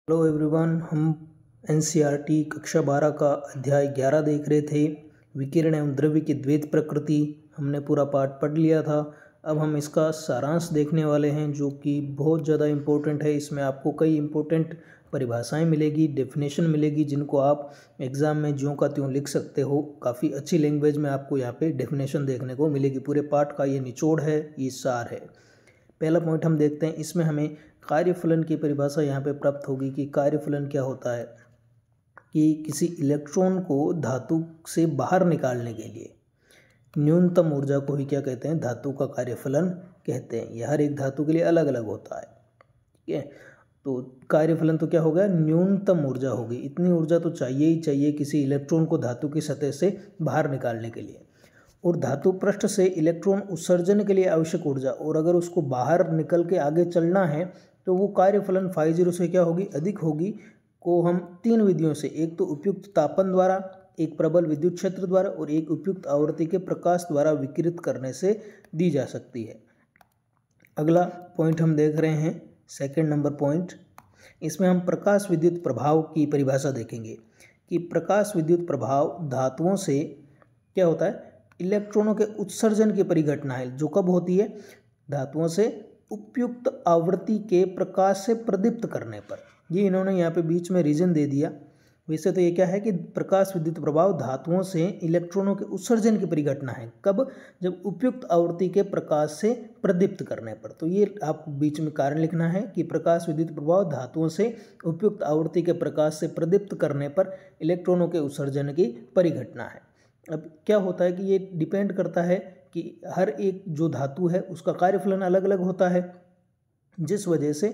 Hello everyone, हम NCERT कक्षा 12 का अध्याय 11 देख रहे थे। विकिरण एवं द्रव्य की द्वैत प्रकृति। हमने पूरा पाठ पढ़ लिया था। अब हम इसका सारांश देखने वाले हैं, जो कि बहुत ज़्यादा इम्पोर्टेंट है। इसमें आपको कई इम्पोर्टेंट परिभाषाएं मिलेगी, डेफिनेशन मिलेगी, जिनको आप एग्ज़ाम में ज्यों का त्यों लिख सकते हो। काफ़ी अच्छी लैंग्वेज में आपको यहाँ पे डेफिनेशन देखने को मिलेगी। पूरे पाठ का ये निचोड़ है, ये सार है। पहला पॉइंट हम देखते हैं। इसमें हमें कार्यफलन की परिभाषा यहाँ पे प्राप्त होगी कि कार्यफलन क्या होता है। कि किसी इलेक्ट्रॉन को धातु से बाहर निकालने के लिए न्यूनतम ऊर्जा को ही क्या कहते हैं, धातु का कार्यफलन कहते हैं। यह हर एक धातु के लिए अलग अलग होता है। ठीक है, तो कार्यफलन तो क्या होगा, न्यूनतम ऊर्जा होगी। इतनी ऊर्जा तो चाहिए ही चाहिए किसी इलेक्ट्रॉन को धातु की सतह से बाहर निकालने के लिए। और धातु पृष्ठ से इलेक्ट्रॉन उत्सर्जन के लिए आवश्यक ऊर्जा, और अगर उसको बाहर निकल के आगे चलना है तो वो कार्यफलन φ0 से क्या होगी, अधिक होगी। को हम तीन विधियों से, एक तो उपयुक्त तापन द्वारा, एक प्रबल विद्युत क्षेत्र द्वारा, और एक उपयुक्त आवृत्ति के प्रकाश द्वारा विकिरित करने से दी जा सकती है। अगला पॉइंट हम देख रहे हैं, सेकंड नंबर पॉइंट। इसमें हम प्रकाश विद्युत प्रभाव की परिभाषा देखेंगे कि प्रकाश विद्युत प्रभाव धातुओं से क्या होता है, इलेक्ट्रॉनों के उत्सर्जन की परिघटना है। जो कब होती है, धातुओं से उपयुक्त आवृत्ति के प्रकाश से प्रदीप्त करने पर। ये इन्होंने यहाँ पे बीच में रीजन दे दिया। वैसे तो ये क्या है कि प्रकाश विद्युत प्रभाव धातुओं से इलेक्ट्रॉनों के उत्सर्जन की परिघटना है। कब, जब उपयुक्त आवृत्ति के प्रकाश से प्रदीप्त करने पर। तो ये आपको बीच में कारण लिखना है कि प्रकाश विद्युत प्रभाव धातुओं से उपयुक्त आवृत्ति के प्रकाश से प्रदीप्त करने पर इलेक्ट्रॉनों के उत्सर्जन की परिघटना है। अब क्या होता है कि ये डिपेंड करता है कि हर एक जो धातु है उसका कार्यफलन अलग अलग होता है, जिस वजह से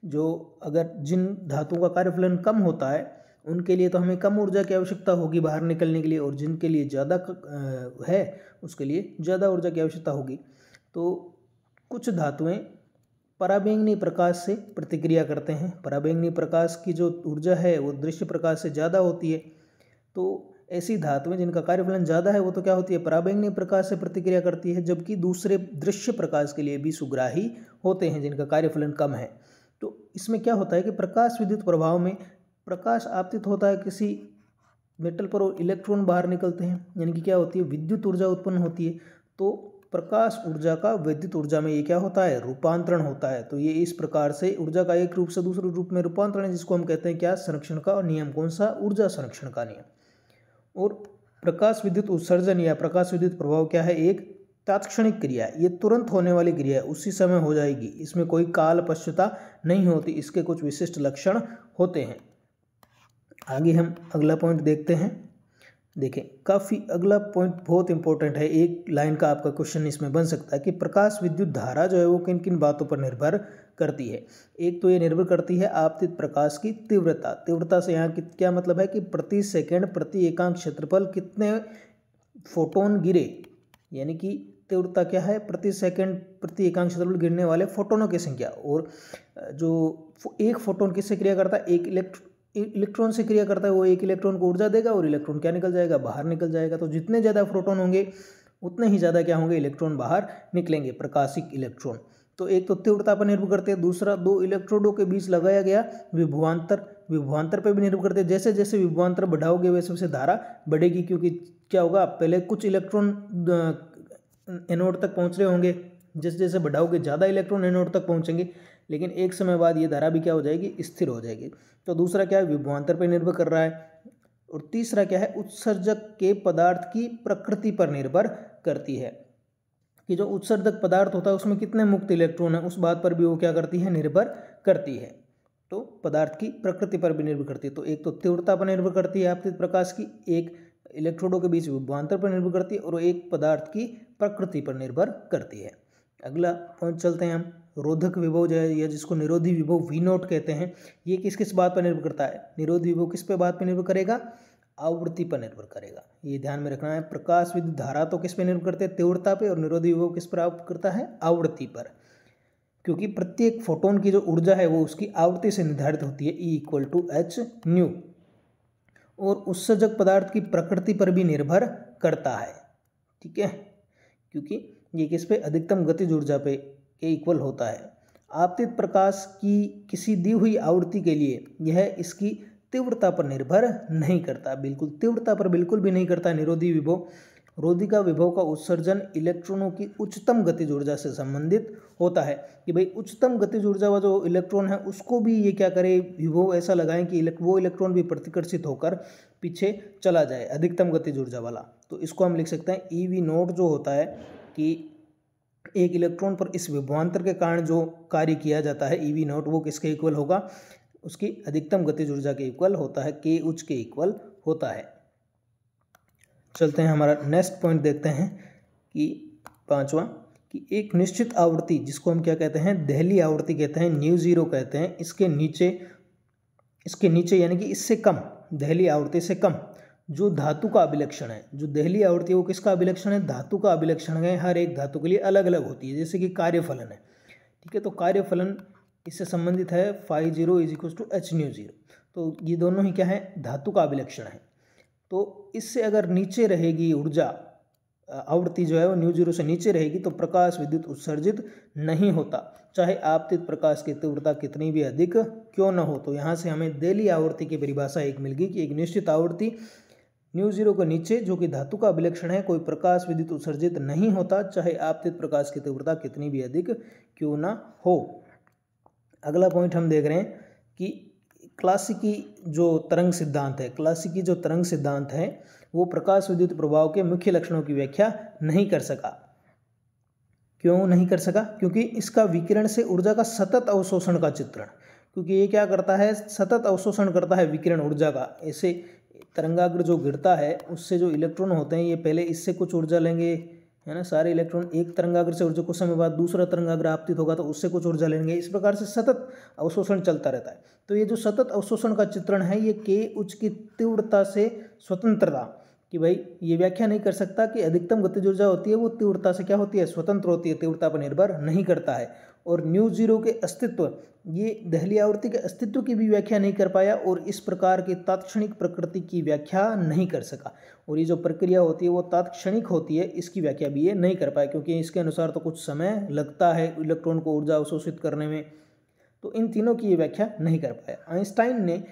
जो अगर जिन धातुओं का कार्यफलन कम होता है उनके लिए तो हमें कम ऊर्जा की आवश्यकता होगी बाहर निकलने के लिए, और जिनके लिए ज़्यादा है उसके लिए ज़्यादा ऊर्जा की आवश्यकता होगी। तो कुछ धातुएं पराबैंगनी प्रकाश से प्रतिक्रिया करते हैं। पराबैंगनी प्रकाश की जो ऊर्जा है वो दृश्य प्रकाश से ज़्यादा होती है। तो ऐसी धातुएं जिनका कार्यफलन ज़्यादा है वो तो क्या होती है, पराबैंगनी प्रकाश से प्रतिक्रिया करती है, जबकि दूसरे दृश्य प्रकाश के लिए भी सुग्राही होते हैं जिनका कार्यफलन कम है। तो इसमें क्या होता है कि प्रकाश विद्युत प्रभाव में प्रकाश आपतित होता है किसी मेटल पर और इलेक्ट्रॉन बाहर निकलते हैं, यानी कि क्या होती है, विद्युत ऊर्जा उत्पन्न होती है। तो प्रकाश ऊर्जा का विद्युत ऊर्जा में ये क्या होता है, रूपांतरण होता है। तो ये इस प्रकार से ऊर्जा का एक रूप से दूसरे रूप में रूपांतरण है, जिसको हम कहते हैं क्या, संरक्षण का नियम। कौन सा, ऊर्जा संरक्षण का नियम। और प्रकाश विद्युत उत्सर्जन या प्रकाश विद्युत प्रभाव क्या है, एक तात्क्षणिक क्रिया है। ये तुरंत होने वाली क्रिया है, उसी समय हो जाएगी। इसमें कोई काल पश्चता नहीं होती। इसके कुछ विशिष्ट लक्षण होते हैं। आगे हम अगला पॉइंट देखते हैं। देखें, काफ़ी अगला पॉइंट बहुत इंपॉर्टेंट है। एक लाइन का आपका क्वेश्चन इसमें बन सकता है कि प्रकाश विद्युत धारा जो है वो किन किन बातों पर निर्भर करती है। एक तो ये निर्भर करती है आपतित प्रकाश की तीव्रता। तीव्रता से यहाँ क्या मतलब है कि प्रति सेकंड प्रति एकांक क्षेत्रफल कितने फोटोन गिरे, यानी कि तीव्रता क्या है, प्रति सेकंड प्रति एकांक क्षेत्रफल गिरने वाले फोटोनों की संख्या। और जो एक फोटोन किससे क्रिया करता है, एक इलेक्ट्रॉन से क्रिया करता है। वो एक इलेक्ट्रॉन को ऊर्जा देगा और इलेक्ट्रॉन क्या निकल जाएगा, बाहर निकल जाएगा। तो जितने ज़्यादा प्रोटॉन होंगे उतने ही ज़्यादा क्या होंगे, इलेक्ट्रॉन बाहर निकलेंगे, प्रकाशिक इलेक्ट्रॉन। तो एक तो तीव्रता पर निर्भर करते हैं, दूसरा दो इलेक्ट्रोडों के बीच लगाया गया विभवांतर पर भी निर्भर करते हैं। जैसे जैसे विभवांतर बढ़ाओगे वैसे वैसे धारा बढ़ेगी, क्योंकि क्या होगा, पहले कुछ इलेक्ट्रॉन एनोड तक पहुँच रहे होंगे, जैसे जैसे बढ़ाओगे ज़्यादा इलेक्ट्रॉन एनोड तक पहुँचेंगे, लेकिन एक समय बाद ये धारा भी क्या हो जाएगी, स्थिर हो जाएगी। तो दूसरा क्या है, विभवांतर पर निर्भर कर रहा है। और तीसरा क्या है, उत्सर्जक के पदार्थ की प्रकृति पर निर्भर करती है, कि जो उत्सर्जक पदार्थ होता है उसमें कितने मुक्त इलेक्ट्रॉन है, उस बात पर भी वो क्या करती है, निर्भर करती है। तो पदार्थ की प्रकृति पर भी निर्भर करती है। तो एक तो तीव्रता पर निर्भर करती है आपतित प्रकाश की, एक इलेक्ट्रोडों के बीच विभवांतर पर निर्भर करती है, और एक पदार्थ की प्रकृति पर निर्भर करती है। अगला पॉइंट चलते हैं हम, रोधक विभव जो है, या जिसको निरोधी विभव V0 कहते हैं, ये किस किस बात पर निर्भर करता है, निरोधी विभव किस पे बात पर निर्भर करेगा, आवृत्ति पर निर्भर करेगा। ये ध्यान में रखना है। प्रकाश विद्युत धारा तो किस पे निर्भर करते हैं, तीव्रता पे, और निरोधी विभव किस पर करता है, आवृत्ति पर। क्योंकि प्रत्येक फोटोन की जो ऊर्जा है वो उसकी आवृत्ति से निर्धारित होती है, E=h/ν। और उत्सर्जक पदार्थ की प्रकृति पर भी निर्भर करता है। ठीक है, क्योंकि ये किस पे, अधिकतम गतिज ऊर्जा पे के इक्वल होता है। आपतित प्रकाश की किसी दी हुई आवृत्ति के लिए यह इसकी तीव्रता पर निर्भर नहीं करता, बिल्कुल तीव्रता पर बिल्कुल भी नहीं करता। निरोधी विभव, रोधी का विभव का उत्सर्जन इलेक्ट्रॉनों की उच्चतम गतिज ऊर्जा से संबंधित होता है कि भाई उच्चतम गतिज ऊर्जा वाला जो इलेक्ट्रॉन है उसको भी ये क्या करे, विभव ऐसा लगाएं कि वो इलेक्ट्रॉन भी प्रतिकर्षित होकर पीछे चला जाए, अधिकतम गतिज ऊर्जा वाला। तो इसको हम लिख सकते हैं EV0 जो होता है कि एक इलेक्ट्रॉन पर इस विभवांतर के कारण जो कार्य किया जाता है EV0 वो किसके इक्वल होगा, उसकी अधिकतम गतिज ऊर्जा के इक्वल होता है, K उच्च के इक्वल होता है। चलते हैं हमारा नेक्स्ट पॉइंट देखते हैं कि 5वां कि एक निश्चित आवृत्ति जिसको हम क्या कहते हैं, दहली आवृत्ति कहते हैं, ν0 कहते हैं, इसके नीचे यानी कि इससे कम, दहली आवृत्ति से कम जो धातु का अभिलक्षण है, जो दहली आवृत्ति है वो किसका अभिलक्षण है, धातु का अभिलक्षण है। हर एक धातु के लिए अलग अलग होती है, जैसे कि कार्यफलन है, ठीक है। तो कार्यफलन इससे संबंधित है φ0 = hν0। तो ये दोनों ही क्या है, धातु का अभिलक्षण है। तो इससे अगर नीचे रहेगी ऊर्जा, आवृत्ति जो है वो ν0 से नीचे रहेगी तो प्रकाश विद्युत उत्सर्जित नहीं होता, चाहे आपतित प्रकाश की तीव्रता कितनी भी अधिक क्यों न हो। तो यहाँ से हमें दहली आवृत्ति की परिभाषा एक मिल गई कि एक निश्चित आवृत्ति ν0 के नीचे जो कि धातु का अभिलक्षण है, कोई प्रकाश विद्युत उत्सर्जित नहीं होता, चाहे आपतित प्रकाश की तीव्रता कितनी भी अधिक क्यों न हो। अगला पॉइंट हम देख रहे हैं कि क्लासिकी जो तरंग सिद्धांत है, क्लासिकी जो तरंग सिद्धांत है वो प्रकाश विद्युत प्रभाव के मुख्य लक्षणों की व्याख्या नहीं कर सका। क्यों नहीं कर सका? क्योंकि इसका विकिरण से ऊर्जा का सतत अवशोषण का चित्रण, क्योंकि ये क्या करता है, सतत अवशोषण करता है विकिरण ऊर्जा का। ऐसे तरंगाग्र जो गिरता है उससे जो इलेक्ट्रॉन होते हैं ये पहले इससे कुछ ऊर्जा लेंगे, है ना, सारे इलेक्ट्रॉन एक तरंगाग्र से ऊर्जा, कुछ समय बाद दूसरा तरंगाग्र आपतित होगा तो उससे कुछ ऊर्जा लेंगे। इस प्रकार से सतत अवशोषण चलता रहता है। तो ये जो सतत अवशोषण का चित्रण है ये K उच्च की तीव्रता से स्वतंत्रता, कि भाई ये व्याख्या नहीं कर सकता कि अधिकतम गतिज ऊर्जा होती है वो तीव्रता से क्या होती है, स्वतंत्र होती है, तीव्रता पर निर्भर नहीं करता है। और ν0 के अस्तित्व, ये दहली आवृत्ति के अस्तित्व की भी व्याख्या नहीं कर पाया और इस प्रकार की तात्क्षणिक प्रकृति की व्याख्या नहीं कर सका। और ये जो प्रक्रिया होती है वो तात्क्षणिक होती है, इसकी व्याख्या भी ये नहीं कर पाया, क्योंकि इसके अनुसार तो कुछ समय लगता है इलेक्ट्रॉन को ऊर्जा अवशोषित करने में। तो इन तीनों की ये व्याख्या नहीं कर पाया। आइंस्टाइन ने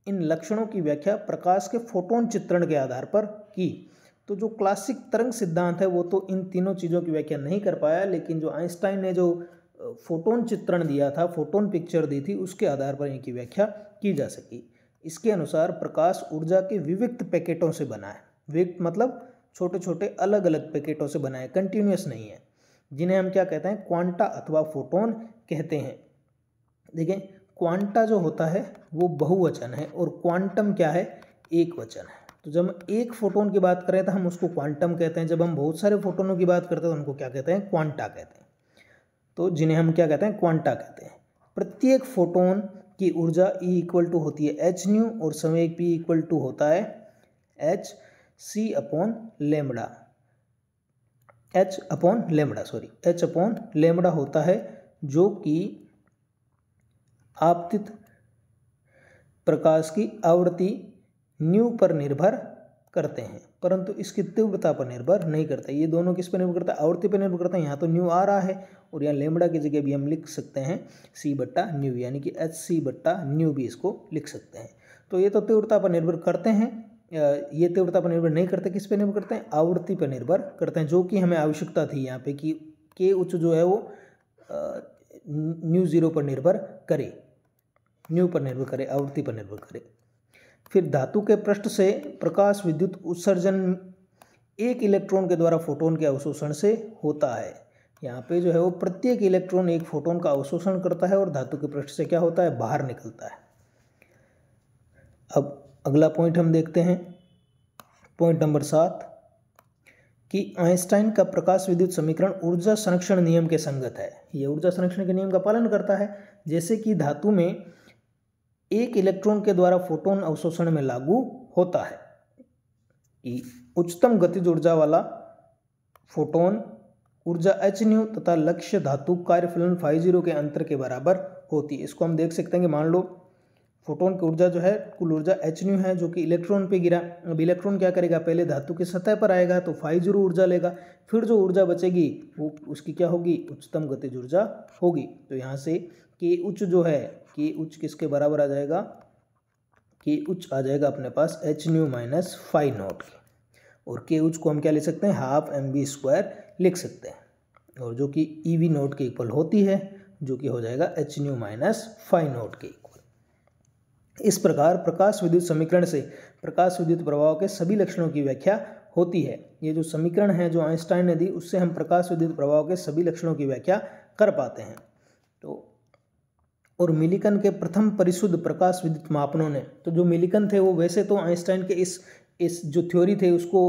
इन लक्षणों की व्याख्या प्रकाश के फोटोन चित्रण के आधार पर की। तो जो क्लासिक तरंग सिद्धांत है वो तो इन तीनों चीज़ों की व्याख्या नहीं कर पाया, लेकिन जो आइंस्टाइन ने जो फोटोन चित्रण दिया था, फोटोन पिक्चर दी थी, उसके आधार पर इनकी व्याख्या की जा सकी। इसके अनुसार प्रकाश ऊर्जा के विविक्त पैकेटों से बना है। विविक्त मतलब छोटे छोटे अलग अलग पैकेटों से बना है, कंटिन्यूस नहीं है, जिन्हें हम क्या कहते हैं, क्वांटा अथवा फोटोन कहते हैं। देखें, क्वांटा जो होता है वो बहुवचन है और क्वांटम क्या है, एक वचन है। तो जब हम एक फोटोन की बात करें तो हम उसको क्वांटम कहते हैं, जब हम बहुत सारे फोटोनों की बात करते हैं तो उनको क्या कहते हैं, क्वांटा कहते हैं। तो जिन्हें हम क्या कहते हैं, क्वांटा कहते हैं। प्रत्येक फोटोन की ऊर्जा E होती है hν और संवेग P होता है h/λ होता है, जो कि आपतित प्रकाश की आवृत्ति ν पर निर्भर करते हैं, परंतु इसकी तीव्रता पर निर्भर नहीं करते। ये दोनों किस पर निर्भर करता है, आवृत्ति पर निर्भर करते हैं। यहाँ तो ν आ रहा है और यहाँ लैम्बडा की जगह भी हम लिख सकते हैं c/ν, यानी कि hc/ν भी इसको लिख सकते हैं। तो ये तो तीव्रता पर निर्भर करते हैं, ये तीव्रता पर निर्भर नहीं करते। किस पर निर्भर करते हैं, आवृत्ति पर निर्भर करते हैं, जो कि हमें आवश्यकता थी यहाँ पे कि K उच्च जो है वो ν0 पर निर्भर करे, ν पर निर्भर करे, आवृत्ति पर निर्भर करे। फिर धातु के पृष्ठ से प्रकाश विद्युत उत्सर्जन एक इलेक्ट्रॉन के द्वारा फोटोन के अवशोषण से होता है। यहाँ पे जो है वो प्रत्येक इलेक्ट्रॉन एक फोटोन का अवशोषण करता है और धातु के पृष्ठ से क्या होता है, बाहर निकलता है। अब अगला पॉइंट हम देखते हैं, पॉइंट नंबर 7, कि आइंस्टाइन का प्रकाश विद्युत समीकरण ऊर्जा संरक्षण नियम के संगत है। यह ऊर्जा संरक्षण के नियम का पालन करता है। जैसे कि धातु में एक इलेक्ट्रॉन के द्वारा फोटोन अवशोषण में लागू होता है कि उच्चतम गतिज ऊर्जा वाला फोटोन ऊर्जा hν तथा लक्ष्य धातु कार्यफलन φ0 के अंतर के बराबर होती है। इसको हम देख सकते हैं कि मान लो फोटोन की ऊर्जा जो है कुल ऊर्जा h है जो कि इलेक्ट्रॉन पे गिरा। अब इलेक्ट्रॉन क्या करेगा, पहले धातु की सतह पर आएगा तो φ0 ऊर्जा लेगा, फिर जो ऊर्जा बचेगी वो उसकी क्या होगी, उच्चतम गतिज ऊर्जा होगी। तो यहाँ से k उच्च जो है, k उच्च किसके बराबर आ जाएगा, k उच्च आ जाएगा अपने पास h माइनस φ0 के, और k उच्च को हम क्या ले सकते हैं, हाफ mv² लिख सकते हैं, और जो कि ev0 के इक्वल होती है, जो कि हो जाएगा h माइनस φ0 के इक्वल। इस प्रकार प्रकाश विद्युत समीकरण से प्रकाश विद्युत प्रभाव के सभी लक्षणों की व्याख्या होती है। ये जो समीकरण है जो आइंस्टाइन ने दी, उससे हम प्रकाश विद्युत प्रभाव के सभी लक्षणों की व्याख्या कर पाते हैं। तो और मिलिकन के प्रथम परिशुद्ध प्रकाश विद्युत मापनों ने, तो जो मिलिकन थे वो वैसे तो आइंस्टाइन के इस जो थ्योरी थे उसको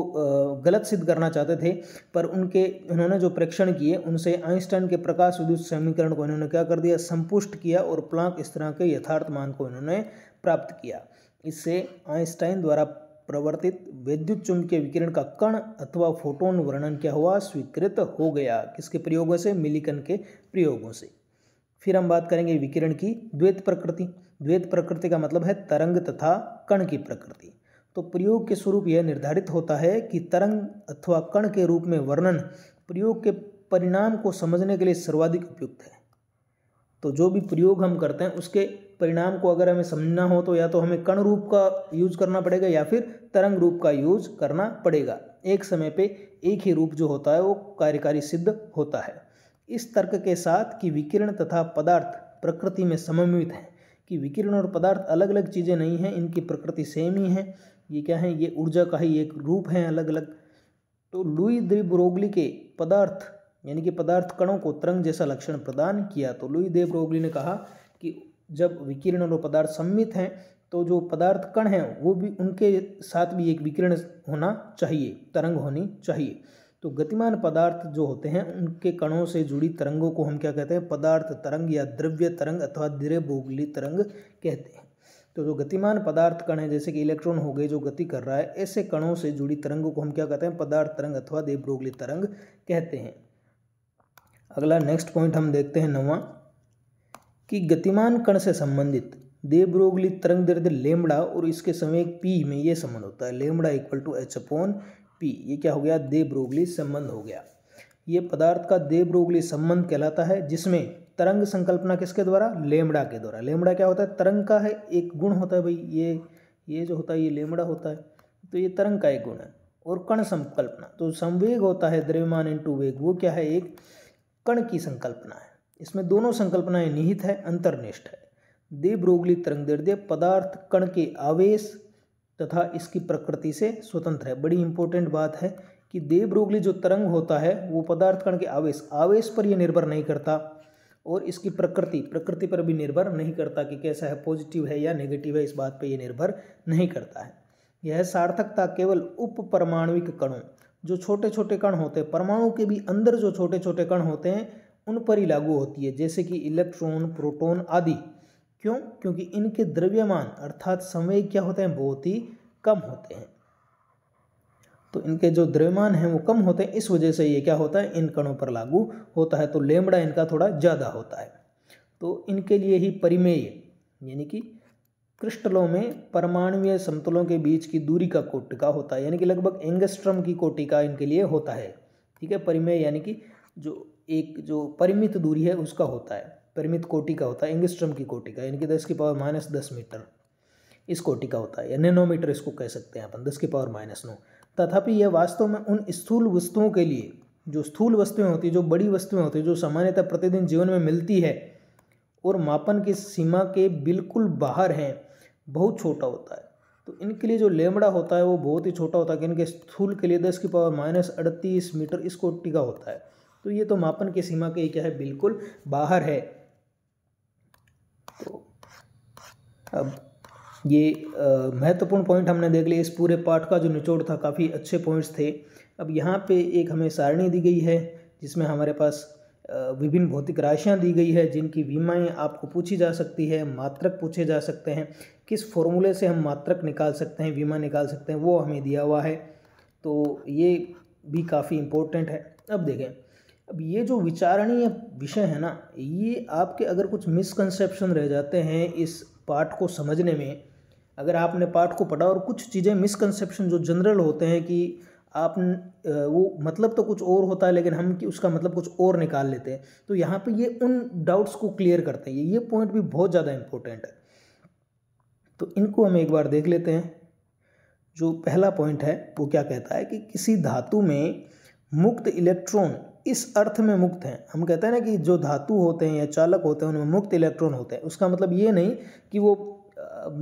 गलत सिद्ध करना चाहते थे, पर उन्होंने जो प्रेक्षण किए उनसे आइंस्टाइन के प्रकाश विद्युत समीकरण को इन्होंने क्या कर दिया, संपुष्ट किया, और प्लांक स्थिरांक के यथार्थ मान को इन्होंने प्राप्त किया। इससे आइंस्टाइन द्वारा प्रवर्तित विद्युत चुंबकीय विकिरण का कण अथवा फोटोन वर्णन क्या हुआ, स्वीकृत हो गया। किसके प्रयोगों से, मिलिकन के प्रयोगों से। फिर हम बात करेंगे विकिरण की द्वैत प्रकृति। द्वैत प्रकृति का मतलब है तरंग तथा कण की प्रकृति। तो प्रयोग के स्वरूप यह निर्धारित होता है कि तरंग अथवा कण के रूप में वर्णन प्रयोग के परिणाम को समझने के लिए सर्वाधिक उपयुक्त है। तो जो भी प्रयोग हम करते हैं उसके परिणाम को अगर हमें समझना हो तो या तो हमें कण रूप का यूज करना पड़ेगा या फिर तरंग रूप का यूज करना पड़ेगा। एक समय पे एक ही रूप जो होता है वो कार्यकारी सिद्ध होता है। इस तर्क के साथ कि विकिरण तथा पदार्थ प्रकृति में समन्वित हैं, कि विकिरण और पदार्थ अलग अलग चीज़ें नहीं हैं, इनकी प्रकृति सेम ही है। ये क्या है, ये ऊर्जा का ही एक रूप है अलग अलग। तो लुई दे ब्रोगली के पदार्थ यानी कि पदार्थ कणों को तरंग जैसा लक्षण प्रदान किया। तो लुई दे ब्रोगली ने कहा कि जब विकिरण और पदार्थ सम्मिलित हैं तो जो पदार्थ कण हैं वो भी, उनके साथ भी एक विकिरण होना चाहिए, तरंग होनी चाहिए। तो गतिमान पदार्थ जो होते हैं उनके कणों से जुड़ी तरंगों को हम क्या कहते हैं, पदार्थ तरंग या द्रव्य तरंग अथवा दे ब्रोगली तरंग कहते हैं। तो जो गतिमान पदार्थ कण है, जैसे कि इलेक्ट्रॉन हो गए जो गति कर रहा है, ऐसे कणों से जुड़ी तरंगों को हम क्या कहते हैं, पदार्थ तरंग अथवा दे ब्रोगली तरंग कहते हैं। अगला नेक्स्ट पॉइंट हम देखते हैं 9वां, कि गतिमान कण से संबंधित दे ब्रोगली तरंग दैर्ध्य लेमड़ा और इसके संवेग p में ये संबंध होता है, लेमड़ा इक्वल टू h/p। ये क्या हो गया, दे ब्रोगली संबंध हो गया। ये पदार्थ का दे ब्रोगली संबंध कहलाता है, जिसमें तरंग संकल्पना किसके द्वारा, लेमड़ा के द्वारा। लेमड़ा क्या होता है, तरंग का है एक गुण होता है भाई, ये जो होता है ये लेमड़ा होता है, तो ये तरंग का एक गुण है। और कण संकल्पना, तो संवेग होता है द्रव्यमान इनटू वेग, वो क्या है, एक कण की संकल्पना है। इसमें दोनों संकल्पनाएं निहित है, अंतर्निष्ठ है। दे ब्रोगली तरंग दैर्ध्य पदार्थ कण के आवेश तथा इसकी प्रकृति से स्वतंत्र है। बड़ी इंपॉर्टेंट बात है कि दे ब्रोगली जो तरंग होता है वो पदार्थ कण के आवेश पर यह निर्भर नहीं करता, और इसकी प्रकृति पर भी निर्भर नहीं करता कि कैसा है, पॉजिटिव है या नेगेटिव है, इस बात पे ये निर्भर नहीं करता है। यह सार्थकता केवल उप परमाणुविक कणों, जो छोटे छोटे कण होते हैं, परमाणु के भी अंदर जो छोटे छोटे कण होते हैं उन पर ही लागू होती है, जैसे कि इलेक्ट्रॉन, प्रोटॉन आदि। क्यों, क्योंकि इनके द्रव्यमान अर्थात संवेग क्या होते हैं, बहुत ही कम होते हैं। तो इनके जो द्रव्यमान हैं वो कम होते हैं, इस वजह से ये क्या होता है, इन कणों पर लागू होता है। तो लेमड़ा इनका थोड़ा ज़्यादा होता है। तो इनके लिए ही परिमेय यानी कि क्रिस्टलों में परमाणुीय समतलों के बीच की दूरी का कोटि का होता है, यानी कि लगभग एंगस्ट्रम की कोटि का इनके लिए होता है। ठीक है, परिमेय यानी कि जो परिमित दूरी है उसका होता है, परिमित कोटि का होता है, एंगस्ट्रम की कोटि का, यानी कि 10⁻⁻10 मीटर इस कोटि का होता है, या नैनोमीटर इसको कह सकते हैं अपन, 10⁻⁹ तथापि यह वास्तव में उन स्थूल वस्तुओं के लिए, जो स्थूल वस्तुएं होती है, जो बड़ी वस्तुएं होती है, जो सामान्यतः प्रतिदिन जीवन में मिलती है और मापन की सीमा के बिल्कुल बाहर हैं, बहुत छोटा होता है। तो इनके लिए जो लेमड़ा होता है वो बहुत ही छोटा होता है, कि इनके स्थूल के लिए 10⁻38 मीटर इस कोटि का होता है। तो ये तो मापन की सीमा के क्या है, बिल्कुल बाहर है। तो अब ये महत्वपूर्ण पॉइंट हमने देख लिए। इस पूरे पाठ का जो निचोड़ था, काफ़ी अच्छे पॉइंट्स थे। अब यहाँ पे एक हमें सारणी दी गई है जिसमें हमारे पास विभिन्न भौतिक राशियाँ दी गई है, जिनकी विमाएँ आपको पूछी जा सकती है, मात्रक पूछे जा सकते हैं, किस फॉर्मूले से हम मात्रक निकाल सकते हैं, विमा निकाल सकते हैं, वो हमें दिया हुआ है। तो ये भी काफ़ी इम्पोर्टेंट है। अब देखें, अब ये जो विचारणीय विषय है ना, ये आपके अगर कुछ मिसकंसेप्शन रह जाते हैं इस पाठ को समझने में, अगर आपने पाठ को पढ़ा और कुछ चीज़ें मिसकंसेप्शन जो जनरल होते हैं कि आप वो मतलब तो कुछ और होता है लेकिन हम कि उसका मतलब कुछ और निकाल लेते हैं, तो यहाँ पे ये उन डाउट्स को क्लियर करते हैं। ये पॉइंट भी बहुत ज़्यादा इंपॉर्टेंट है, तो इनको हम एक बार देख लेते हैं। जो पहला पॉइंट है वो क्या कहता है कि किसी धातु में मुक्त इलेक्ट्रॉन इस अर्थ में मुक्त हैं। हम कहते हैं ना कि जो धातु होते हैं या चालक होते हैं उनमें मुक्त इलेक्ट्रॉन होते हैं, उसका मतलब ये नहीं कि वो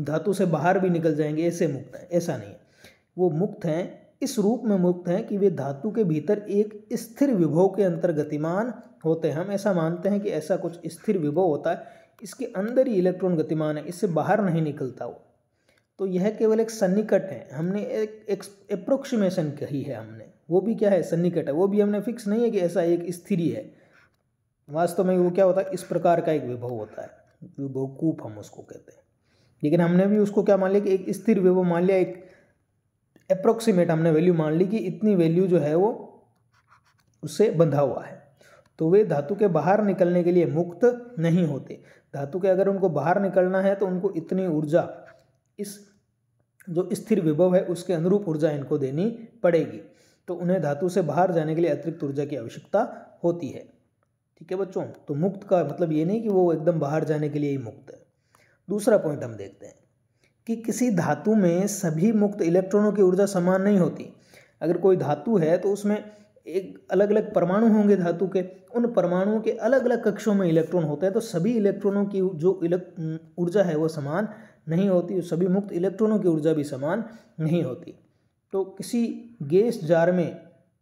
धातु से बाहर भी निकल जाएंगे ऐसे मुक्त हैं, ऐसा नहीं है। वो मुक्त हैं, इस रूप में मुक्त हैं कि वे धातु के भीतर एक स्थिर विभव के अंतर गतिमान होते हैं। हम ऐसा मानते हैं कि ऐसा कुछ स्थिर विभव होता है, इसके अंदर ही इलेक्ट्रॉन गतिमान है, इससे बाहर नहीं निकलता वो। तो यह केवल एक सन्निकट है, हमने एक अप्रोक्सीमेशन कही है हमने, वो भी क्या है, सन्निकट है। वो भी हमने फिक्स नहीं है कि ऐसा एक स्थिर ही है। वास्तव में वो क्या होता है, इस प्रकार का एक विभव होता है, विभव कूप हम उसको कहते हैं। लेकिन हमने भी उसको क्या मान लिया कि एक स्थिर विभव मान लिया, एक अप्रोक्सीमेट हमने वैल्यू मान ली कि इतनी वैल्यू जो है वो उससे बंधा हुआ है। तो वे धातु के बाहर निकलने के लिए मुक्त नहीं होते। धातु के अगर उनको बाहर निकलना है तो उनको इतनी ऊर्जा, इस जो स्थिर विभव है उसके अनुरूप ऊर्जा इनको देनी पड़ेगी। तो उन्हें धातु से बाहर जाने के लिए अतिरिक्त ऊर्जा की आवश्यकता होती है। ठीक है बच्चों, तो मुक्त का मतलब ये नहीं कि वो एकदम बाहर जाने के लिए ही मुक्त है। दूसरा पॉइंट हम देखते हैं कि किसी धातु में सभी मुक्त इलेक्ट्रॉनों की ऊर्जा समान नहीं होती। अगर कोई धातु है तो उसमें एक अलग अलग परमाणु होंगे धातु के, उन परमाणुओं के अलग अलग कक्षों में इलेक्ट्रॉन होते हैं, तो सभी इलेक्ट्रॉनों की जो ऊर्जा है वो समान नहीं होती, सभी मुक्त इलेक्ट्रॉनों की ऊर्जा भी समान नहीं होती। तो किसी गैस जार में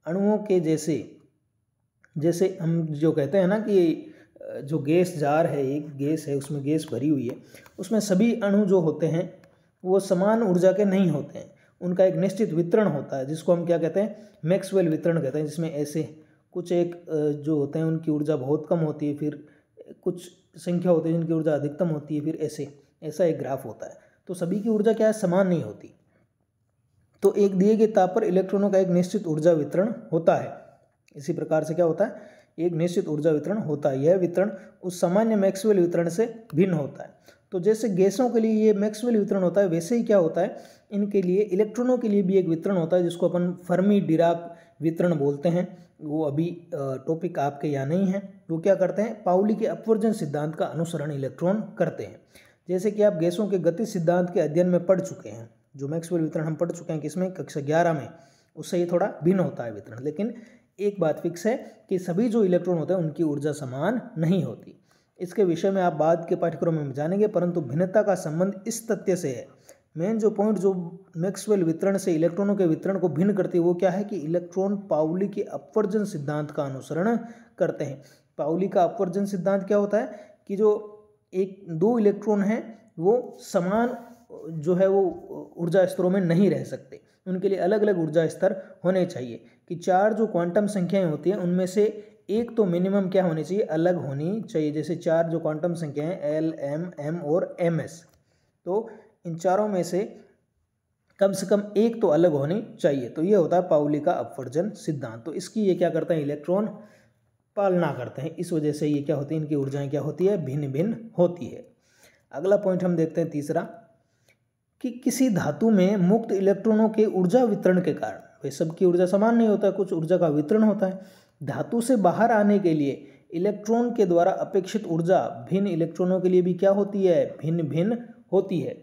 अणुओं के जैसे हम जो कहते हैं ना कि जो गैस जार है, एक गैस है उसमें गैस भरी हुई है, उसमें सभी अणु जो होते हैं वो समान ऊर्जा के नहीं होते हैं, उनका एक निश्चित वितरण होता है जिसको हम क्या कहते हैं, मैक्सवेल वितरण कहते हैं, जिसमें ऐसे कुछ एक जो होते हैं उनकी ऊर्जा बहुत कम होती है, फिर कुछ संख्या होती है जिनकी ऊर्जा अधिकतम होती है, फिर ऐसा एक ग्राफ होता है। तो सभी की ऊर्जा क्या है, समान नहीं होती। तो एक दिए गए ताप पर इलेक्ट्रॉनों का एक निश्चित ऊर्जा वितरण होता है। इसी प्रकार से क्या होता है, एक निश्चित ऊर्जा वितरण होता है। यह वितरण उस सामान्य मैक्सवेल वितरण से भिन्न होता है। तो जैसे गैसों के लिए ये मैक्सवेल वितरण होता है, वैसे ही क्या होता है, इनके लिए इलेक्ट्रॉनों के लिए भी एक वितरण होता है जिसको अपन फर्मी डिराक वितरण बोलते हैं। वो अभी टॉपिक आपके यहाँ नहीं है। वो क्या करते हैं, पाउली के अपवर्जन सिद्धांत का अनुसरण इलेक्ट्रॉन करते हैं। जैसे कि आप गैसों के गति सिद्धांत के अध्ययन में पढ़ चुके हैं, जो मैक्सवेल वितरण हम पढ़ चुके हैं किसमें, कक्षा 11 में, उससे ये थोड़ा भिन्न होता है वितरण। लेकिन एक बात फिक्स है कि सभी जो इलेक्ट्रॉन होते हैं उनकी ऊर्जा समान नहीं होती। इसके विषय में आप बाद के पाठ्यक्रम में जानेंगे, परंतु भिन्नता का संबंध इस तथ्य से है। मेन जो पॉइंट जो मैक्सवेल वितरण से इलेक्ट्रॉनों के वितरण को भिन्न करती है वो क्या है कि इलेक्ट्रॉन पाउली के अपवर्जन सिद्धांत का अनुसरण करते हैं। पाउली का अपवर्जन सिद्धांत क्या होता है कि जो दो इलेक्ट्रॉन हैं वो समान जो है वो ऊर्जा स्तरों में नहीं रह सकते, उनके लिए अलग अलग ऊर्जा स्तर होने चाहिए। कि 4 जो क्वांटम संख्याएं होती हैं उनमें से एक तो मिनिमम क्या होनी चाहिए, अलग होनी चाहिए। जैसे 4 जो क्वांटम संख्याएं L, M, M और MS, तो इन चारों में से कम एक तो अलग होनी चाहिए। तो ये होता है पाउली का अपवर्जन सिद्धांत। तो इसकी ये क्या करते हैं, इलेक्ट्रॉन पालना करते हैं। इस वजह से ये क्या होती है, इनकी ऊर्जाएं क्या होती है, भिन्न भिन्न होती है। अगला पॉइंट हम देखते हैं तीसरा, कि किसी धातु में मुक्त इलेक्ट्रॉनों के ऊर्जा वितरण के कारण, वे सबकी ऊर्जा समान नहीं होता, कुछ ऊर्जा का वितरण होता है। धातु से बाहर आने के लिए इलेक्ट्रॉन के द्वारा अपेक्षित ऊर्जा भिन्न इलेक्ट्रॉनों के लिए भी क्या होती है, भिन्न भिन्न होती है।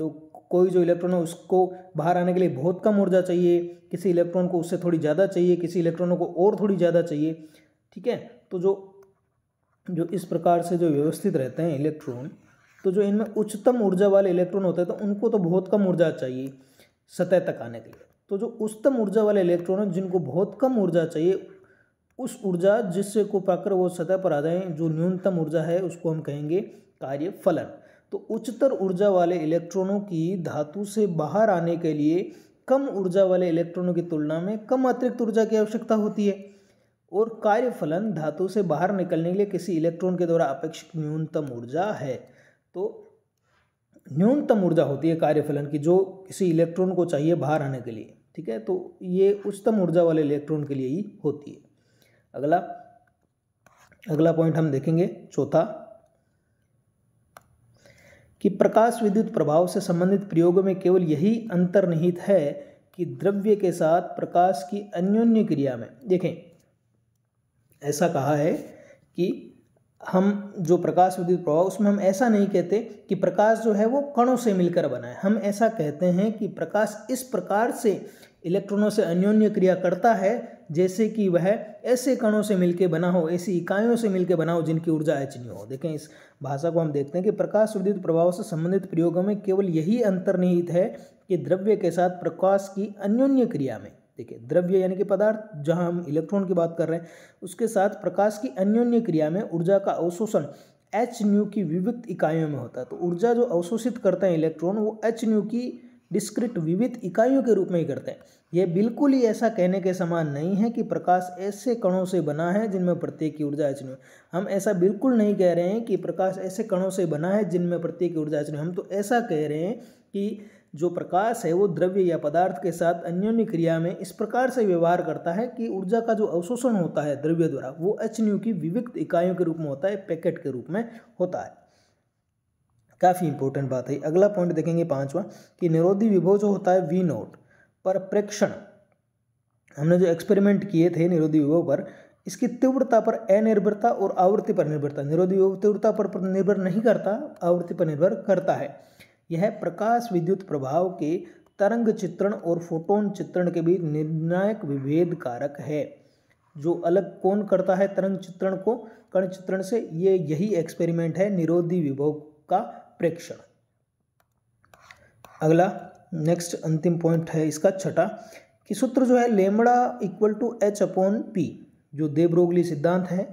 तो कोई जो इलेक्ट्रॉन है उसको बाहर आने के लिए बहुत कम ऊर्जा चाहिए, किसी इलेक्ट्रॉन को उससे थोड़ी ज़्यादा चाहिए, किसी इलेक्ट्रॉनों को और थोड़ी ज़्यादा चाहिए। ठीक है, तो जो इस प्रकार से जो व्यवस्थित रहते हैं इलेक्ट्रॉन, तो जो इनमें उच्चतम ऊर्जा वाले इलेक्ट्रॉन होते हैं तो उनको तो बहुत कम ऊर्जा चाहिए सतह तक आने के लिए। तो जो उच्चतम ऊर्जा वाले इलेक्ट्रॉन हैं जिनको बहुत कम ऊर्जा चाहिए, उस ऊर्जा जिससे को पाकर वो सतह पर आ जाएं, जो न्यूनतम ऊर्जा है उसको हम कहेंगे कार्य फलन। तो उच्चतर ऊर्जा वाले इलेक्ट्रॉनों की धातु से बाहर आने के लिए कम ऊर्जा वाले इलेक्ट्रॉनों की तुलना में कम अतिरिक्त ऊर्जा की आवश्यकता होती है। और कार्यफलन धातु से बाहर निकलने के लिए किसी इलेक्ट्रॉन के द्वारा अपेक्षित न्यूनतम ऊर्जा है। तो न्यूनतम ऊर्जा होती है कार्यफलन की, जो किसी इलेक्ट्रॉन को चाहिए बाहर आने के लिए। ठीक है, तो ये उच्चतम ऊर्जा वाले इलेक्ट्रॉन के लिए ही होती है। अगला पॉइंट हम देखेंगे चौथा, कि प्रकाश विद्युत प्रभाव से संबंधित प्रयोगों में केवल यही अंतर्निहित है कि द्रव्य के साथ प्रकाश की अन्योन्य क्रिया में, देखें ऐसा कहा है कि हम जो प्रकाश विद्युत प्रभाव, उसमें हम ऐसा नहीं कहते कि प्रकाश जो है वो कणों से मिलकर बना है। हम ऐसा कहते हैं कि प्रकाश इस प्रकार से इलेक्ट्रॉनों से अन्योन्य क्रिया करता है जैसे कि वह ऐसे कणों से मिलकर बना हो, ऐसी इकाइयों से मिलकर बना हो जिनकी ऊर्जा h हो। देखें इस भाषा को हम देखते हैं कि प्रकाश विद्युत प्रभाव से संबंधित प्रयोगों में केवल यही अंतर्निहित है कि द्रव्य के साथ प्रकाश की अन्योन्य क्रिया में, देखिए द्रव्य यानी कि पदार्थ, जहां हम इलेक्ट्रॉन की बात कर रहे हैं, उसके साथ प्रकाश की अन्योन्य क्रिया में ऊर्जा का अवशोषण h की विविध इकाइयों में होता है। तो ऊर्जा जो अवशोषित करते हैं इलेक्ट्रॉन वो h की डिस्क्रीट विविध इकाइयों के रूप में ही करते हैं। यह बिल्कुल ही ऐसा कहने के समान नहीं है कि प्रकाश ऐसे कणों से बना है जिनमें प्रत्येक की ऊर्जा h। हम ऐसा बिल्कुल नहीं कह रहे हैं कि प्रकाश ऐसे कणों से बना है जिनमें प्रत्येक की ऊर्जा h। हम तो ऐसा कह रहे हैं कि जो प्रकाश है वो द्रव्य या पदार्थ के साथ अन्योन्य क्रिया में इस प्रकार से व्यवहार करता है कि ऊर्जा का जो अवशोषण होता है द्रव्य द्वारा वो h की विविध इकाइयों के रूप में होता है, पैकेट के रूप में होता है। काफ़ी इंपॉर्टेंट बात है। अगला पॉइंट देखेंगे 5वां कि निरोधी विभव जो होता है V0 पर प्रेक्षण, हमने जो एक्सपेरिमेंट किए थे निरोधी विभव पर, इसकी तीव्रता पर अनिर्भरता और आवृत्ति पर निर्भरता। निरोधी विभव तीव्रता पर निर्भर नहीं करता, आवृत्ति पर निर्भर करता है। यह प्रकाश विद्युत प्रभाव के तरंग चित्रण और फोटोन चित्रण के बीच निर्णायक विभेद कारक है। जो अलग कौन करता है तरंग चित्रण को कण चित्रण से, ये यही एक्सपेरिमेंट है निरोधी विभव का प्रेक्षण। अगला नेक्स्ट अंतिम पॉइंट है इसका 6ठा कि सूत्र जो है लैम्बडा इक्वल टू h/p, जो दे ब्रोगली सिद्धांत है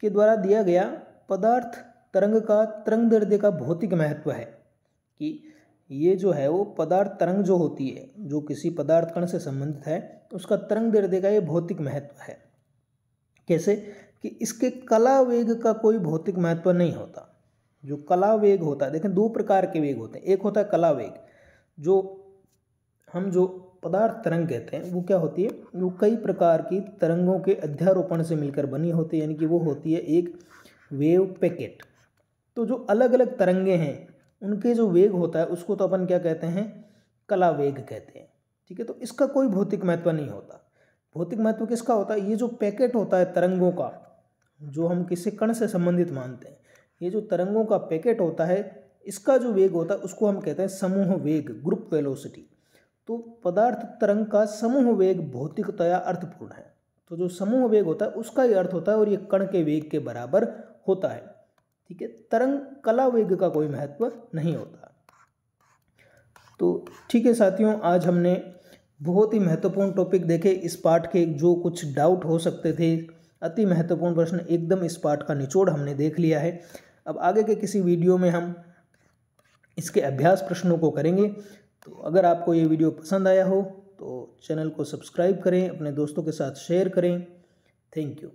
के द्वारा दिया गया पदार्थ तरंग का तरंग दैर्ध्य का भौतिक महत्व है। कि ये जो है वो पदार्थ तरंग जो होती है, जो किसी पदार्थ कण से संबंधित है, उसका तरंग दैर्ध्य का ये भौतिक महत्व है। कैसे कि इसके कला वेग का कोई भौतिक महत्व नहीं होता। जो कला वेग होता है, देखें 2 प्रकार के वेग होते हैं। एक होता है कला वेग, जो पदार्थ तरंग कहते हैं, वो क्या होती है, वो कई प्रकार की तरंगों के अध्यारोपण से मिलकर बनी होती है, यानी कि वो होती है एक वेव पैकेट। तो जो अलग अलग तरंगे हैं उनके जो वेग होता है उसको तो अपन क्या कहते हैं, कला वेग कहते हैं। ठीक है, तो इसका कोई भौतिक महत्व नहीं होता। भौतिक महत्व किसका होता है, ये जो पैकेट होता है तरंगों का, जो हम किसी कण से संबंधित मानते हैं, ये जो तरंगों का पैकेट होता है इसका जो वेग होता है उसको हम कहते हैं समूह वेग, ग्रुप वेलोसिटी। तो पदार्थ तरंग का समूह वेग भौतिकतया अर्थपूर्ण है। तो जो समूह वेग होता है उसका ही अर्थ होता है और ये कण के वेग के बराबर होता है। ठीक है, तरंग कला वेग का कोई महत्व नहीं होता। तो ठीक है साथियों, आज हमने बहुत ही महत्वपूर्ण टॉपिक देखे। इस पाठ के जो कुछ डाउट हो सकते थे, अति महत्वपूर्ण प्रश्न, एकदम इस पाठ का निचोड़ हमने देख लिया है। अब आगे के किसी वीडियो में हम इसके अभ्यास प्रश्नों को करेंगे। तो अगर आपको ये वीडियो पसंद आया हो तो चैनल को सब्सक्राइब करें, अपने दोस्तों के साथ शेयर करें। Thank you.